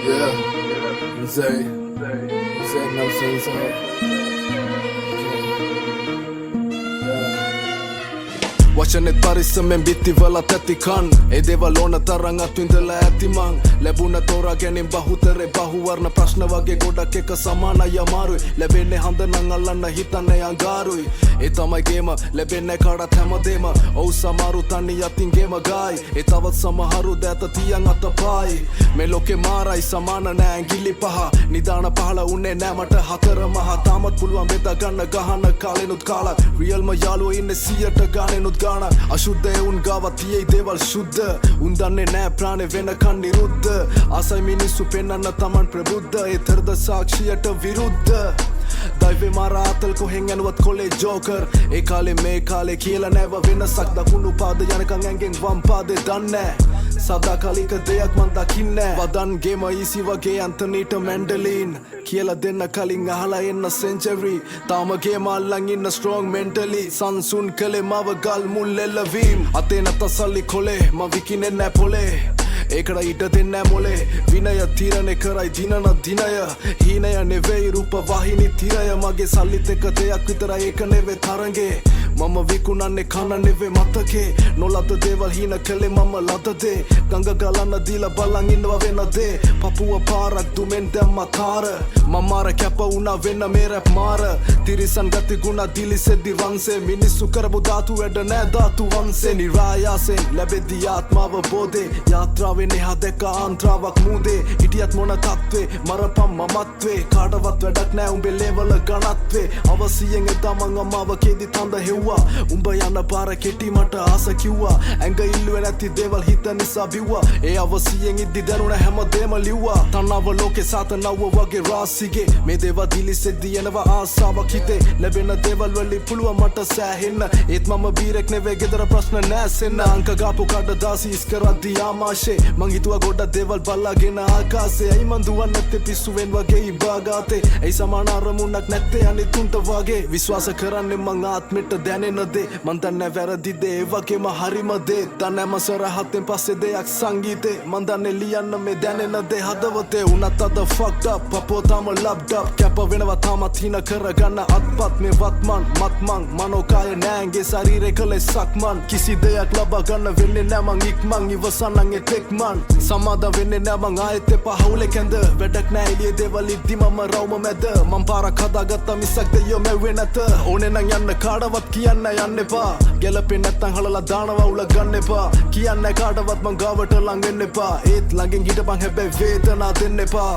Yeah, Zay Nelson වචනෙත් පරිස්සමෙන් බිත්තිවලත් ඇති කන් ඒ දේවල් ඕන තරම් අත්විඳලා ඇති මං ලැබුණ තෝරා ගැනීම බහුතරේ බහුවර්ණ ප්‍රශ්න වගේ ගොඩක් එක සමානයි අමාරුයි ලැබෙන්නේ හඳ නම් අල්ලන්න හිතන්නේ අඟාරුයි ඒ තමයි ගේම ලැබෙන්නේ කාටත් හැමදේම ඔව් සමහරු තනි යතින් ගේම ගායි ඒ තවත් සමහරු දැත තියන් අතපයි මේ ලෝකේ මාරයි සමාන නෑ ඇඟිලි පහ නිදාන පහළ උන්නේ නෑ මට හතර මහ තාමත් පුළුවන් බෙදා ගන්න ගහන කාලෙනුත් කාලා රියල්ම යාළුවෝ ඉන්නේ 100ට ගානෙනුත් අශුද්ධය උන් ගාව තියේ දේවල් ශුද්ධ උන් දන්නේ නෑ ප්‍රාණය වෙනකන් නිරුද්ධ ආසයි මිනිස්සු පෙන්නන්න තමන් ප්‍රබුද්ධ ඒතරද සාක්ෂියට විරුද්ධ දෛවේ මාරා අතල් කොහෙන් යනවත් කොලේ ජෝකර් ඒ කාලේ මේ කාලේ කියලා නැව වෙනසක් දකුණු පාද යනකන් ඇඟෙන් වම් පාදේ දන්නේ සදාකාලික දෙයක් මන් දකින්නේ වදන් ගේම ඊසි වගේ ඇන්තනීට මැන්ඩලින් කියලා දෙන්න කලින් අහලා එන්න සෙන්චරි තාම ගේම අල්ලන් ඉන්න ස්ට්‍රෝං මෙන්ටලි සංසුන් කලේ මව ගල් මුල් එල්ලවීම් අතේ නැත සල්ලි කොලේ ම විකිනේ නෑ පොලේ ඒකට ඉඩ දෙන්නෑ මොලේ විනය තීරණය කරයි දිනන දිනය හීනය නෙවෙයි රූප වාහිනී තිරය මගේ සල්ලිත් එක දෙයක් විතරයි ඒක නෙවෙයි තරංගේ මම විකුණන්නේ කන නෙවෙයි මතකේ නොලද දේවල් හීන කළේ මම ලද දේ ගඟ ගලන්න දීලා බලන් ඉන්නවා වෙන දේ පපුව පාරක් දුමෙන් දැම්ම තාර මම මාර කැප වුණා වෙන මේ රැප් මාර තිරිසන් ගති ගුණ දිලිසෙද්දි වංශේ මිනිස්සු කරපු ධාතු වැඩ නෑ ධාතු වංශේ නිරායාසෙන් ලැබෙද්දි ආත්මාව බෝධේ යාත්‍රාවෙන් එහා දැක ආන්ත්‍රාවක් මූදේ හිටියත් මොන තත්ත්වේ මරපම් මමත්වේ කාටවත් වැඩක් නෑ උඹේ ලේවල ගණත්වේ අවසියෙන් එදා මං අමාව කේදි තඳ හෙව්වා උඹ යන පාර කෙටි මට ආස කිව්වා ඇඟ ඉල්ලුවේ නැති දේවල් හිත නිසා බිව්වා ඒ අවසියෙන් ඉද්දි දැනුණ හැමදේම ලිව්වා තනාව ලෝකේ සාතනව වගේ රාසිගේ මේ දේවල් දිලිසෙද්දි එනවා ආසාවක් හිතේ ලැබෙන දේවල් වලින් පුළුවන් මට සෑහෙන්න ඒත් මම බීරෙක් නෙවෙයි ගෙදර ප්‍රශ්න නෑසෙන්න අංක ගාපු කඩදාසි ඉස් කරද්දි ආමාශේ මං හිතුවා ගොඩක් දේවල් බලාගෙන ආකාසේ ඇයි මං දුවන්නේ නැත්තේ පිස්සුවෙන් වගේ ඉබාගාතේ ඇයි සමාන අරමුණක් නැත්තේ අනිතුන්ට වගේ විශ්වාස කරන්නේ මං ආත්මෙට දැනෙන දේ මං දන්නේ වැරදි දේ ඒ වගේම හරිම දේ දන්නේ මං සරහතෙන් පස්සේ දෙයක් සංගීතේ මං දන්නේ ලියන්න මේ දැනෙන දේ හදවතේ උනත් අද fucked up පපෝ තාම loved up කැප වෙනවා තාමත් හින කරගන්න අත්පත් මේ වත්මන් මත්මන් මනෝකාය නෑන්ගේ ශරීරේ කලේ සක්මන් කිසි දෙයක් ලබා ගන්න වෙන්නේ නෑ මං ඉක්මන් ඉවසන්නන් එතෙක්මන් සමාදම් වෙන්නේ නෑ මං ආයෙත් එපා හවුලේ කැඳ වැඩක් නෑ එළියේ දේවල් ඉද්දි මම රවුම මැද මං පාරක් හදාගත්තා මිසක් දෙයියෝ මැව්වේ නැත ඕනේ නම් යන්න කාටවත් කියන්න යන්න එපා ගැලපෙන්නේ නැත්තම් හලලා දානවා උල ගන්න එපා කියන්නේ කාටවත් මං ගාවට ලඟ වෙන්න එපා ඒත් ළඟින් හිටපන් හැබැයි වේදනා දෙන්න එපා